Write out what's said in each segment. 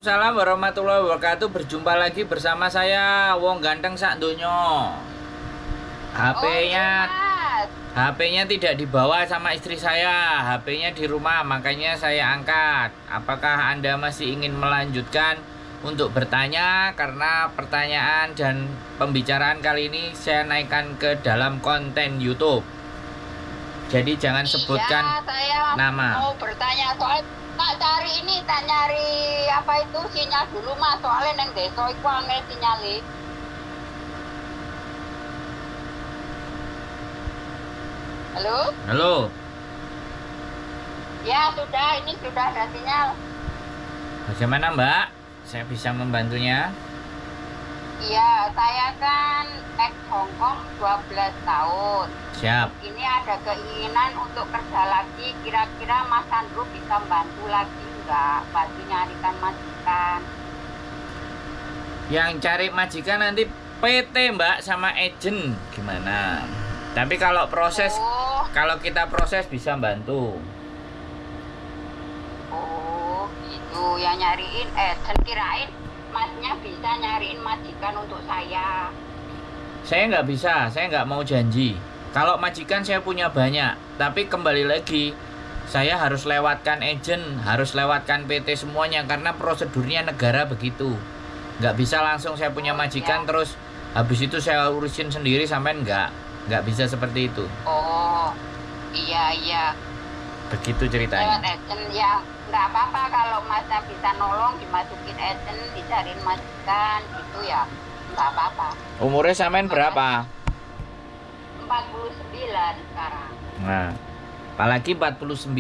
Salam warahmatullahi wabarakatuh. Berjumpa lagi bersama saya Wong Ganteng sak donyo. HP-nya Mas. HP-nya tidak dibawa sama istri saya. HP-nya di rumah, makanya saya angkat. Apakah Anda masih ingin melanjutkan untuk bertanya? Karena pertanyaan dan pembicaraan kali ini saya naikkan ke dalam konten YouTube. Jadi jangan sebutkan saya nama. mau bertanya soal tak nyari apa itu sinyal dulu Mas, soalnya neng desa iku angel sinyale. Halo? Halo. Ya ini sudah ada sinyal. Bagaimana Mbak? Saya bisa membantunya? Iya, saya kan ex Hongkong 12 tahun. Siap. Ini ada keinginan untuk kerja lagi. Kira-kira Mas Andrew bisa bantu lagi enggak? Bantu nyarikan majikan. Yang cari majikan nanti PT Mbak sama agent gimana? Tapi kalau proses, kalau kita proses bisa bantu. Oh gitu, yang nyariin kirain Masnya bisa nyariin majikan untuk saya. Saya nggak bisa, saya nggak mau janji. Kalau majikan saya punya banyak, tapi kembali lagi saya harus lewatkan agent, harus lewatkan PT semuanya karena prosedurnya negara begitu. Nggak bisa langsung saya punya majikan terus habis itu saya urusin sendiri sampai nggak bisa seperti itu. Oh iya. Begitu ceritanya. Lewat agent ya, nggak apa-apa kalau Masnya bisa nolong dimasukin agent, dicariin majikan gitu ya, nggak apa-apa. Umurnya sampean berapa? 49 sekarang. Nah, apalagi 49.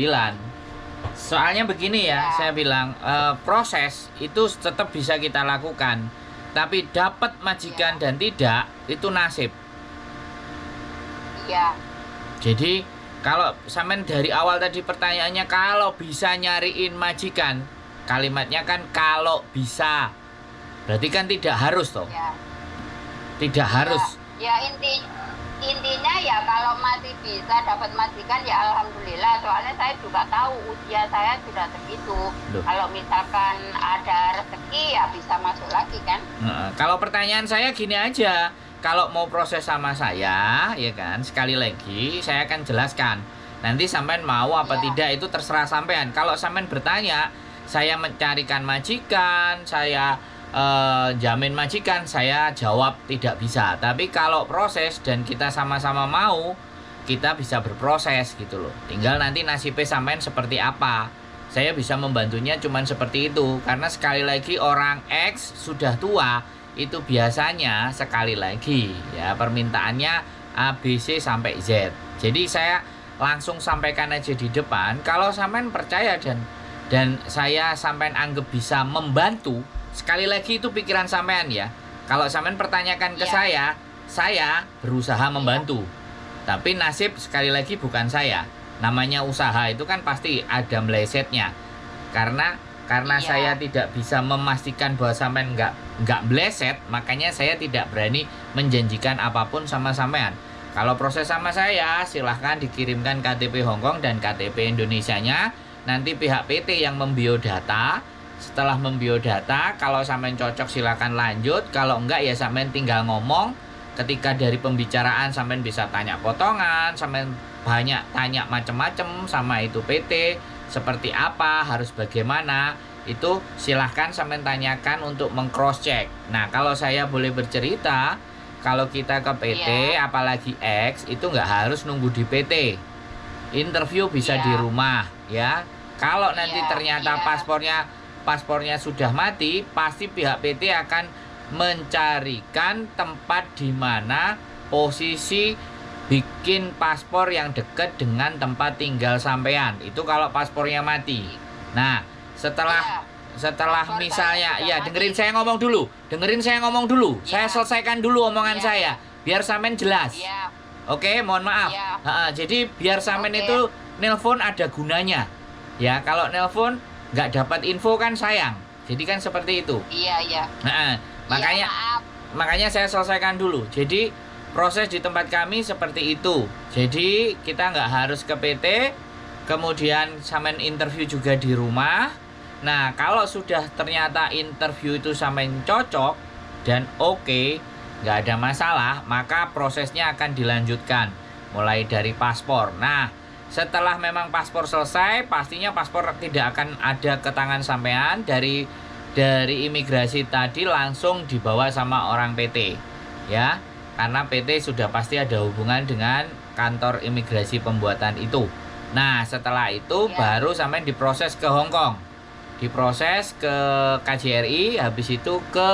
Soalnya begini ya, saya bilang proses itu tetap bisa kita lakukan. Tapi dapat majikan dan tidak itu nasib. Iya. Jadi kalau sampean dari awal tadi pertanyaannya kalau bisa nyariin majikan, kalimatnya kan kalau bisa. Berarti kan tidak harus toh. Ya. Tidak harus. Ya intinya ya kalau masih bisa dapat majikan ya alhamdulillah, soalnya saya juga tahu usia saya sudah segitu. Kalau misalkan ada rezeki ya bisa masuk lagi kan. Kalau pertanyaan saya gini aja, kalau mau proses sama saya ya kan, sekali lagi saya akan jelaskan nanti sampean mau apa tidak itu terserah sampean. Kalau sampean bertanya saya mencarikan majikan, saya jamin majikan, saya jawab tidak bisa. Tapi kalau proses dan kita sama-sama mau, kita bisa berproses gitu loh. Tinggal nanti nasibnya sampean seperti apa. Saya bisa membantunya cuman seperti itu. Karena sekali lagi orang X sudah tua, itu biasanya sekali lagi ya permintaannya A, B, C sampai Z. Jadi saya langsung sampaikan aja di depan. Kalau sampean percaya dan saya sampean anggap bisa membantu, sekali lagi itu pikiran sampean ya. Kalau sampean pertanyakan ke saya berusaha membantu. Tapi nasib sekali lagi bukan saya. Namanya usaha itu kan pasti ada melesetnya. Karena saya tidak bisa memastikan bahwa sampean nggak meleset, makanya saya tidak berani menjanjikan apapun sama sampean. Kalau proses sama saya, silahkan dikirimkan KTP Hongkong dan KTP Indonesianya. Nanti pihak PT yang membiodata. Setelah membiodata, kalau sampean cocok silakan lanjut. Kalau enggak ya sampean tinggal ngomong. Ketika dari pembicaraan sampean bisa tanya potongan, sampean banyak tanya macam-macam sama itu PT. Seperti apa, harus bagaimana, itu silahkan sampean tanyakan untuk meng-cross check. Nah, kalau saya boleh bercerita, kalau kita ke PT, apalagi X, itu nggak harus nunggu di PT. Interview bisa di rumah, ya. Kalau nanti ternyata paspornya sudah mati, pasti pihak PT akan mencarikan tempat di mana posisi bikin paspor yang dekat dengan tempat tinggal sampean. Itu kalau paspornya mati. Nah, setelah misalnya dengerin saya ngomong dulu. Saya selesaikan dulu omongan saya biar sampean jelas. Oke, mohon maaf. Jadi biar sampean itu nelpon ada gunanya. Ya, kalau nelpon nggak dapat info kan sayang. Jadi kan seperti itu. Iya. Makanya saya selesaikan dulu. Jadi proses di tempat kami seperti itu. Jadi kita nggak harus ke PT. Kemudian sampean interview juga di rumah. Nah, kalau sudah ternyata interview itu sampean cocok dan oke, nggak ada masalah, maka prosesnya akan dilanjutkan mulai dari paspor. Nah, setelah memang paspor selesai, pastinya paspor tidak akan ada ke tangan sampean dari imigrasi tadi, langsung dibawa sama orang PT, ya. Karena PT sudah pasti ada hubungan dengan kantor imigrasi pembuatan itu. Nah, setelah itu baru sampai diproses ke Hong Kong, diproses ke KJRI, habis itu ke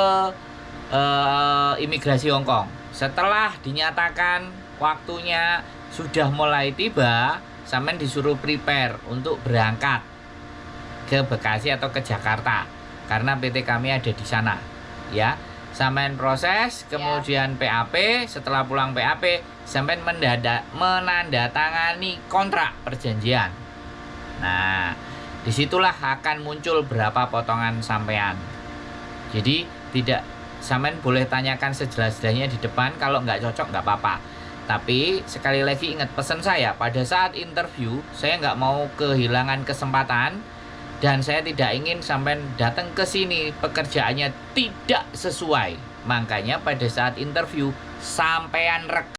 imigrasi Hong Kong. Setelah dinyatakan waktunya sudah mulai tiba, sampean disuruh prepare untuk berangkat ke Bekasi atau ke Jakarta, karena PT kami ada di sana, ya. Sampean proses, kemudian PAP. Setelah pulang PAP, sampean menandatangani kontrak perjanjian. Nah, disitulah akan muncul berapa potongan sampean. Jadi tidak, sampean boleh tanyakan sejelas-jelasnya di depan. Kalau nggak cocok nggak apa-apa. Tapi sekali lagi ingat pesan saya, pada saat interview saya nggak mau kehilangan kesempatan. Dan saya tidak ingin sampai datang ke sini pekerjaannya tidak sesuai. Makanya pada saat interview sampean